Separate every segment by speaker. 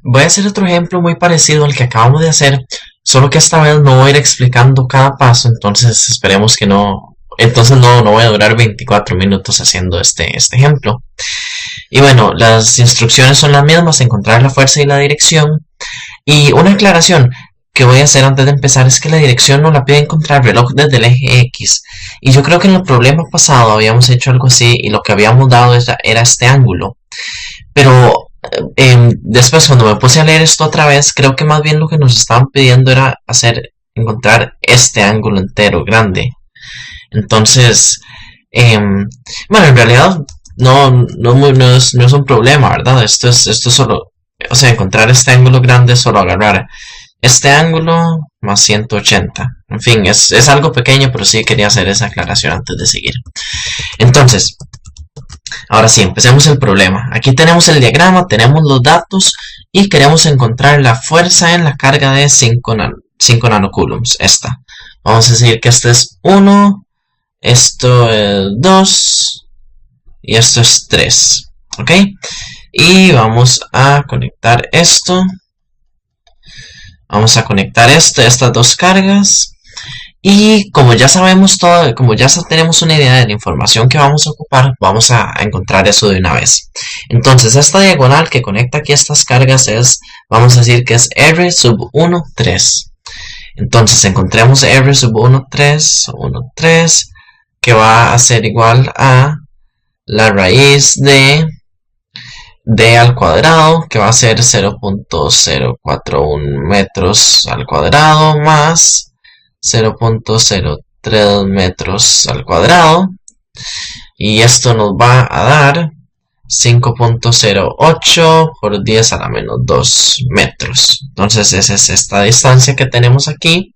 Speaker 1: Voy a hacer otro ejemplo muy parecido al que acabamos de hacer, solo que esta vez no voy a ir explicando cada paso, entonces esperemos que no, entonces no voy a durar 24 minutos haciendo este ejemplo. Y bueno, las instrucciones son las mismas, encontrar la fuerza y la dirección. Y una aclaración que voy a hacer antes de empezar es que la dirección nos la pide encontrar reloj desde el eje X. Y yo creo que en el problema pasado habíamos hecho algo así y lo que habíamos dado era este ángulo. Pero después cuando me puse a leer esto otra vez, creo que más bien lo que nos estaban pidiendo era encontrar este ángulo entero grande. Entonces, bueno, en realidad no es un problema, ¿verdad? Esto es solo, o sea, encontrar este ángulo grande es solo agarrar este ángulo más 180. En fin, es algo pequeño, pero sí quería hacer esa aclaración antes de seguir. Entonces, ahora sí, empecemos el problema. Aquí tenemos el diagrama, tenemos los datos y queremos encontrar la fuerza en la carga de 5 nanocoulombs. Esta. Vamos a decir que este es 1, esto es 2 y esto es 3. ¿Ok? Y vamos a conectar esto. Vamos a conectar estas dos cargas. Y como ya sabemos todo, como ya tenemos una idea de la información que vamos a ocupar, vamos a encontrar eso de una vez. Entonces, esta diagonal que conecta aquí estas cargas vamos a decir que es R sub 1, 3. Entonces, encontremos R sub 1, 3, 1, 3, que va a ser igual a la raíz de D al cuadrado, que va a ser 0.041 metros al cuadrado más 0.03 metros al cuadrado, y esto nos va a dar 5.08 por 10 a la menos 2 metros. Entonces esa es esta distancia que tenemos aquí.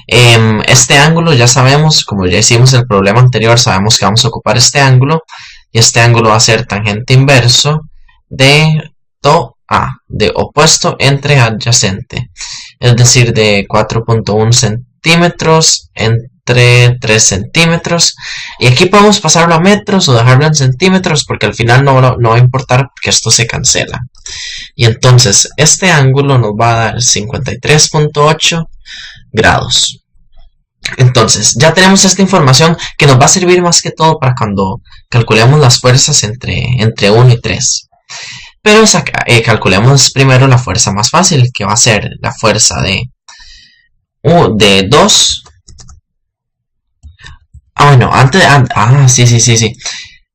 Speaker 1: Este ángulo ya sabemos, como ya hicimos el problema anterior, sabemos que vamos a ocupar este ángulo, y este ángulo va a ser tangente inverso de to a, de opuesto entre adyacente, es decir, de 4.1 centímetros entre 3 centímetros. Y aquí podemos pasarlo a metros o dejarlo en centímetros, porque al final no va a importar, porque esto se cancela. Y entonces este ángulo nos va a dar 53.8 grados. Entonces ya tenemos esta información que nos va a servir más que todo para cuando calculemos las fuerzas entre 1 y 3. Pero calculemos primero la fuerza más fácil, que va a ser la fuerza de 2. Bueno, sí.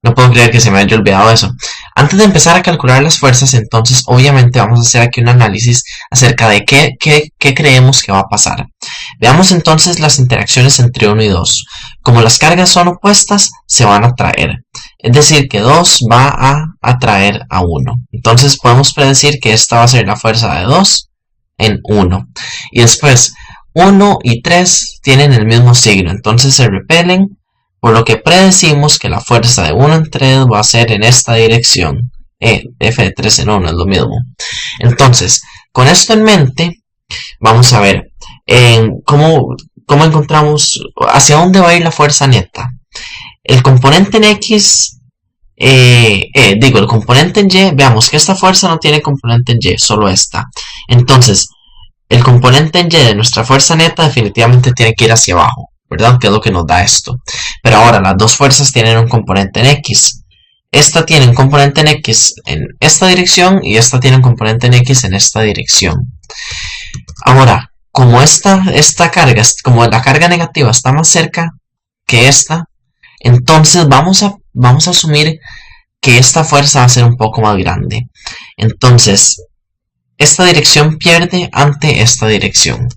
Speaker 1: No puedo creer que se me haya olvidado eso. Antes de empezar a calcular las fuerzas, entonces obviamente vamos a hacer aquí un análisis acerca de qué creemos que va a pasar. Veamos entonces las interacciones entre 1 y 2. Como las cargas son opuestas, se van a atraer. Es decir, que 2 va a atraer a 1. Entonces podemos predecir que esta va a ser la fuerza de 2 en 1. Y después 1 y 3 tienen el mismo signo, entonces se repelen, por lo que predecimos que la fuerza de 1 en 3 va a ser en esta dirección. F de 3 en 1 es lo mismo. Entonces, con esto en mente, vamos a ver cómo encontramos hacia dónde va a ir la fuerza neta. El componente en X, el componente en Y, veamos que esta fuerza no tiene componente en Y, solo esta. Entonces, el componente en Y de nuestra fuerza neta definitivamente tiene que ir hacia abajo, ¿verdad? Que es lo que nos da esto. Pero ahora las dos fuerzas tienen un componente en X. Esta tiene un componente en X en esta dirección y esta tiene un componente en X en esta dirección. Ahora, como esta carga, como la carga negativa está más cerca que esta, entonces vamos a asumir que esta fuerza va a ser un poco más grande. Entonces, esta dirección pierde ante esta dirección.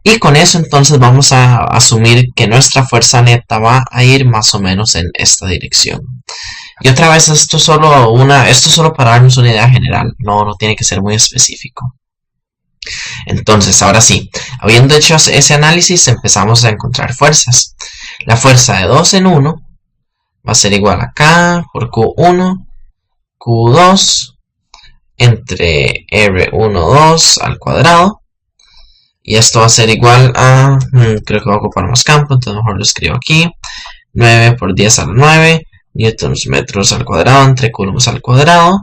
Speaker 1: Y con eso entonces vamos a asumir que nuestra fuerza neta va a ir más o menos en esta dirección. Y otra vez esto solo para darnos una idea general, no tiene que ser muy específico. Entonces, ahora sí, habiendo hecho ese análisis, empezamos a encontrar fuerzas. La fuerza de 2 en 1 va a ser igual a K por Q1, Q2 entre R12 al cuadrado. Y esto va a ser igual a, creo que va a ocupar más campo, entonces mejor lo escribo aquí. 9 por 10 a la 9, newtons metros al cuadrado entre coulombs al cuadrado,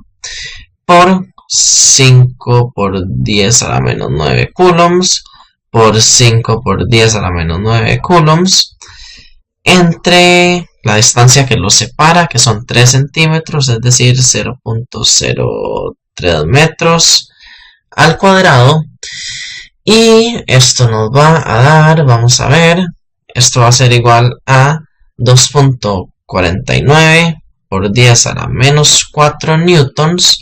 Speaker 1: por 5 por 10 a la menos 9 coulombs por 5 por 10 a la menos 9 coulombs entre la distancia que los separa, que son 3 centímetros, es decir, 0.03 metros al cuadrado. Y esto nos va a dar, vamos a ver, esto va a ser igual a 2.49 por 10 a la menos 4 newtons.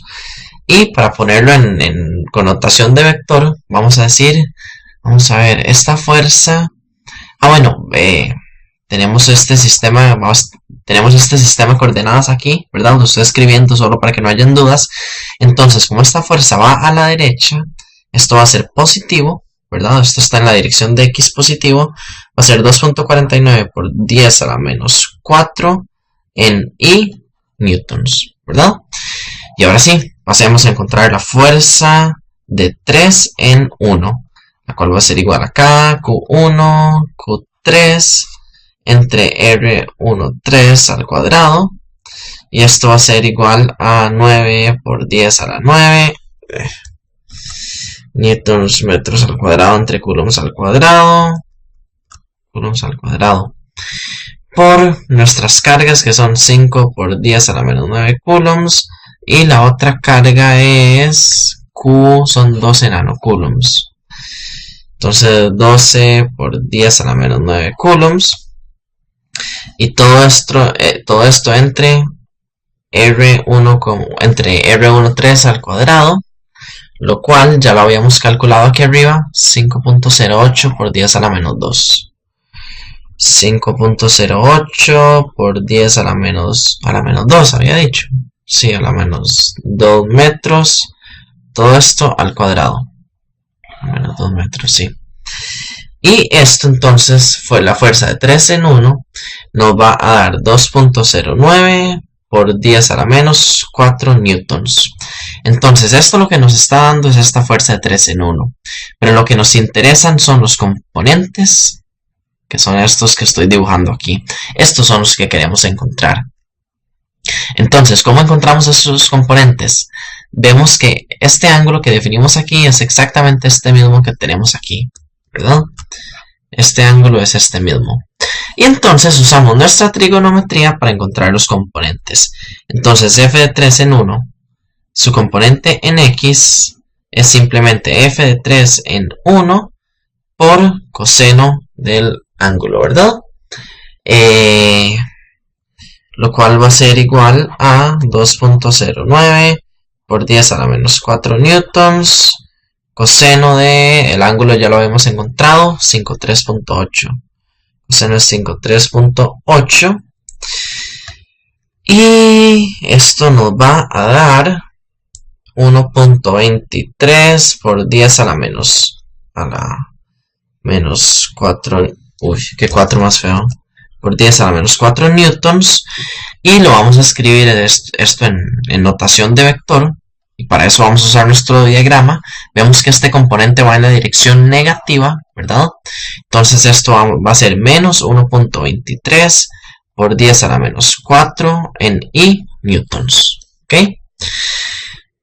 Speaker 1: Y para ponerlo en connotación de vector, vamos a decir, vamos a ver, esta fuerza, tenemos este sistema de coordenadas aquí, ¿verdad? Lo estoy escribiendo solo para que no hayan dudas. Entonces, como esta fuerza va a la derecha, esto va a ser positivo, ¿verdad? Esto está en la dirección de x positivo. Va a ser 2.49 por 10 a la menos 4 en I newtons, ¿verdad? Y ahora sí, pasemos a encontrar la fuerza de 3 en 1, la cual va a ser igual a K, Q1, Q3 entre R13 al cuadrado. Y esto va a ser igual a 9 por 10 a la 9 newtons metros al cuadrado entre coulombs al cuadrado. Por nuestras cargas, que son 5 por 10 a la menos 9 coulombs. Y la otra carga es Q, son 12 nanocoulombs. Entonces 12 por 10 a la menos 9 coulombs. Y todo esto entre R13 al cuadrado, lo cual ya lo habíamos calculado aquí arriba, 5.08 por 10 a la menos 2. 5.08 por 10 a la menos 2, había dicho. Sí, a la menos 2 metros. Todo esto al cuadrado. A menos 2 metros, sí. Y esto entonces fue la fuerza de 3 en 1. Nos va a dar 2.09 por 10 a la menos 4 newtons. Entonces esto lo que nos está dando es esta fuerza de 3 en 1. Pero lo que nos interesan son los componentes, que son estos que estoy dibujando aquí. Estos son los que queremos encontrar. Entonces, ¿cómo encontramos estos componentes? Vemos que este ángulo que definimos aquí es exactamente este mismo que tenemos aquí, ¿verdad? Este ángulo es este mismo. Y entonces usamos nuestra trigonometría para encontrar los componentes. Entonces, f de 3 en 1, su componente en x es simplemente f de 3 en 1 por coseno del ángulo, ¿verdad? Lo cual va a ser igual a 2.09 por 10 a la menos 4 newtons. Coseno del ángulo ya lo habíamos encontrado, 53.8. Coseno es 53.8. Y esto nos va a dar 1.23 por 10 a la menos 4. Uy, qué 4 más feo. Por 10 a la menos 4 newtons. Y lo vamos a escribir esto en notación de vector. Y para eso vamos a usar nuestro diagrama. Vemos que este componente va en la dirección negativa, ¿verdad? Entonces esto va a ser menos 1.23 por 10 a la menos 4 en I newtons. ¿Ok?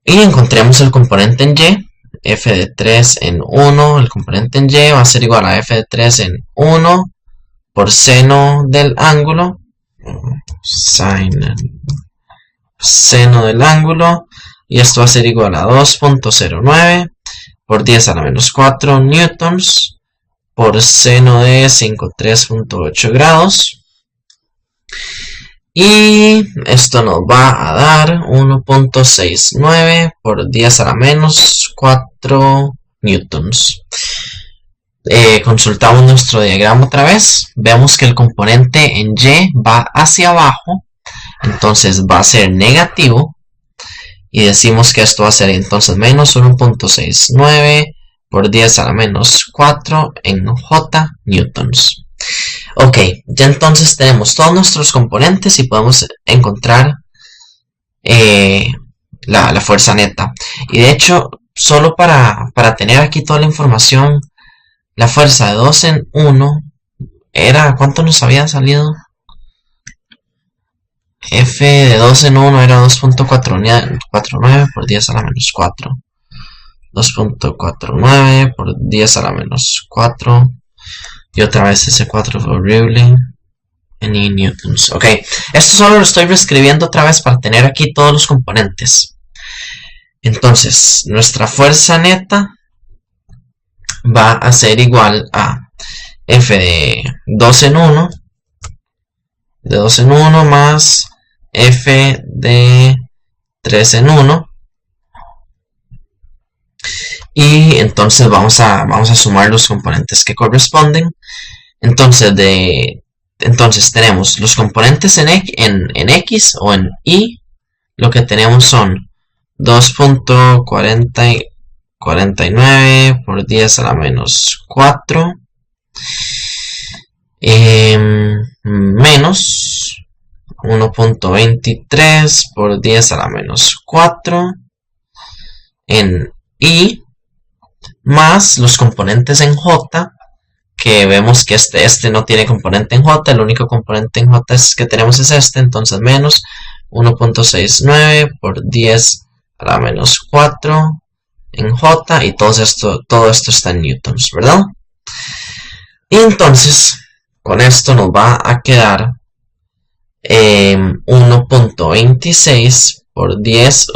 Speaker 1: Y encontremos el componente en Y. F de 3 en 1. El componente en Y va a ser igual a F de 3 en 1 por seno del ángulo. Seno del ángulo. Y esto va a ser igual a 2.09 por 10 a la menos 4 newtons por seno de 53.8 grados. Y esto nos va a dar 1.69 por 10 a la menos 4 newtons. Consultamos nuestro diagrama otra vez. Vemos que el componente en Y va hacia abajo. Entonces va a ser negativo. Y decimos que esto va a ser entonces menos 1.69 por 10 a la menos 4 en J newtons. Ok, ya entonces tenemos todos nuestros componentes y podemos encontrar la fuerza neta. Y de hecho, solo para tener aquí toda la información, la fuerza de 2 en 1 era, ¿cuánto nos había salido? f de 2 en 1 era 2.49 por 10 a la menos 4. 2.49 por 10 a la menos 4. Y otra vez ese 4 fue horrible. En newtons. Ok, esto solo lo estoy reescribiendo otra vez para tener aquí todos los componentes. Entonces, nuestra fuerza neta va a ser igual a F de 2 en 1. De 2 en 1 más F de 3 en 1. Y entonces vamos a sumar los componentes que corresponden. Entonces tenemos los componentes en X o en Y. Lo que tenemos son 2.49 por 10 a la menos 4 menos 1.23 por 10 a la menos 4 en Y más los componentes en J, que vemos que este no tiene componente en J, el único componente en J que tenemos es este, entonces menos 1.69 por 10 a la menos 4 en J, y todo esto está en newtons, ¿verdad? Y entonces, con esto nos va a quedar 1.26 por 10,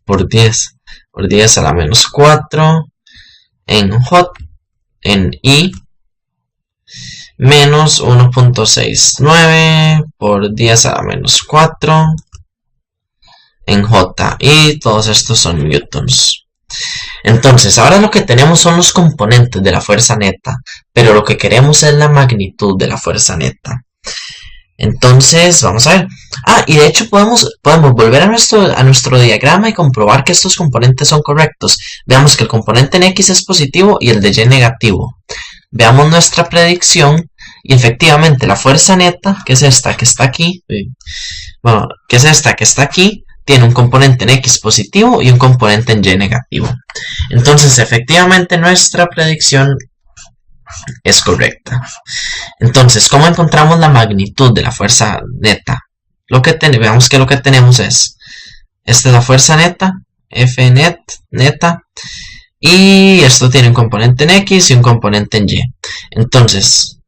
Speaker 1: por 10 a la menos 4 en J, en Y, menos 1.69 por 10 a la menos 4 en J, y todos estos son newtons. Entonces, ahora lo que tenemos son los componentes de la fuerza neta, pero lo que queremos es la magnitud de la fuerza neta. Entonces, vamos a ver. Y de hecho podemos volver a nuestro diagrama y comprobar que estos componentes son correctos. Veamos que el componente en X es positivo y el de Y negativo. Veamos nuestra predicción y efectivamente la fuerza neta, que es esta que está aquí, tiene un componente en X positivo y un componente en Y negativo. Entonces, efectivamente nuestra predicción es correcta. Entonces, ¿cómo encontramos la magnitud de la fuerza neta? Veamos que lo que tenemos es, esta es la fuerza neta, F neta, y esto tiene un componente en X y un componente en Y. Entonces,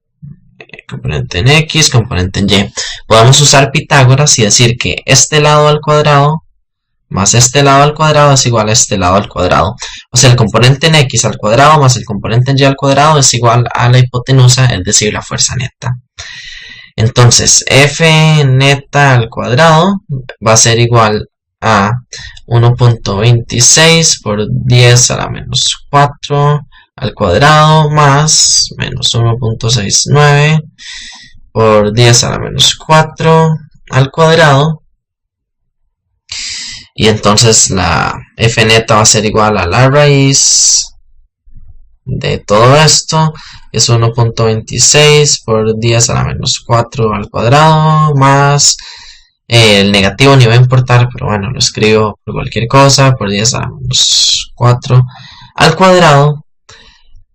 Speaker 1: componente en X, componente en Y. Podemos usar Pitágoras y decir que este lado al cuadrado más este lado al cuadrado es igual a este lado al cuadrado. O sea, el componente en X al cuadrado más el componente en Y al cuadrado es igual a la hipotenusa, es decir, la fuerza neta. Entonces, F neta al cuadrado va a ser igual a 1.26 por 10 a la menos 4 al cuadrado más menos 1.69 por 10 a la menos 4 al cuadrado. Y entonces la F neta va a ser igual a la raíz de todo esto, que es 1.26 por 10 a la menos 4 al cuadrado, más el negativo ni va a importar, pero bueno, lo escribo por cualquier cosa, por 10 a la menos 4 al cuadrado.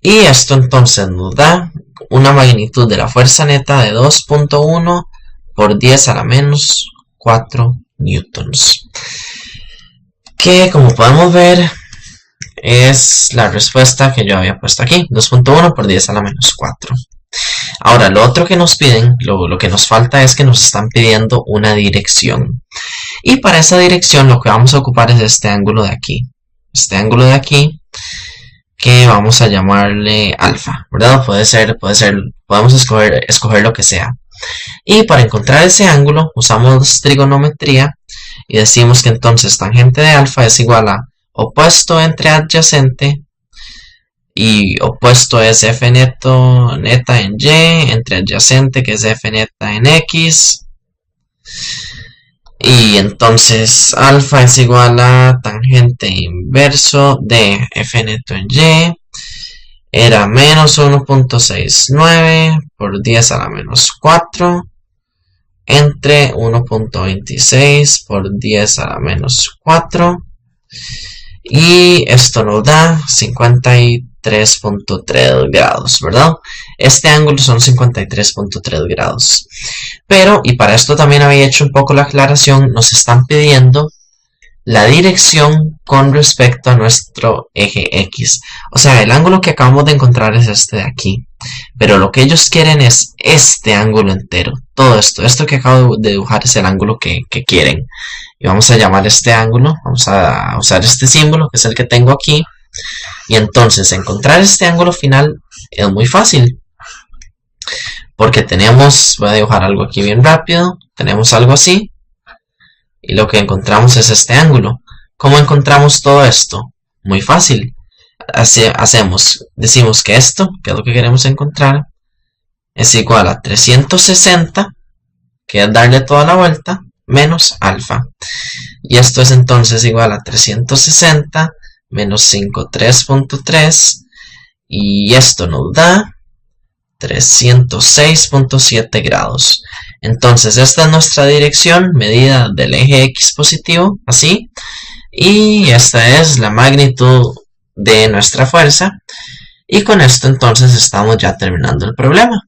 Speaker 1: Y esto entonces nos da una magnitud de la fuerza neta de 2.1 por 10 a la menos 4 newtons. Que como podemos ver es la respuesta que yo había puesto aquí, 2.1 por 10 a la menos 4. Ahora, lo otro que nos piden, lo que nos falta es que nos están pidiendo una dirección. Y para esa dirección lo que vamos a ocupar es este ángulo de aquí. Este ángulo de aquí, que vamos a llamarle alfa, ¿verdad? Podemos escoger lo que sea. Y para encontrar ese ángulo usamos trigonometría y decimos que entonces tangente de alfa es igual a opuesto entre adyacente, y opuesto es F neta en Y, entre adyacente que es F neta en X, y entonces alfa es igual a tangente inverso de F neto en Y, era menos 1.69 por 10 a la menos 4 entre 1.26 por 10 a la menos 4 Y esto nos da 53.3 grados, ¿verdad? Este ángulo son 53.3 grados. Pero, y para esto también había hecho un poco la aclaración, nos están pidiendo la dirección con respecto a nuestro eje X. O sea, el ángulo que acabamos de encontrar es este de aquí. Pero lo que ellos quieren es este ángulo entero. Todo esto que acabo de dibujar es el ángulo que quieren. Y vamos a llamar este ángulo, vamos a usar este símbolo que es el que tengo aquí. Y entonces encontrar este ángulo final es muy fácil. Porque tenemos, voy a dibujar algo aquí bien rápido, tenemos algo así. Y lo que encontramos es este ángulo. ¿Cómo encontramos todo esto? Muy fácil. Decimos que esto, que es lo que queremos encontrar, es igual a 360, que es darle toda la vuelta, menos alfa. Y esto es entonces igual a 360 menos 53.3. Y esto nos da 306.7 grados. Entonces esta es nuestra dirección medida del eje X positivo, así. Y esta es la magnitud de nuestra fuerza. Y con esto entonces estamos ya terminando el problema.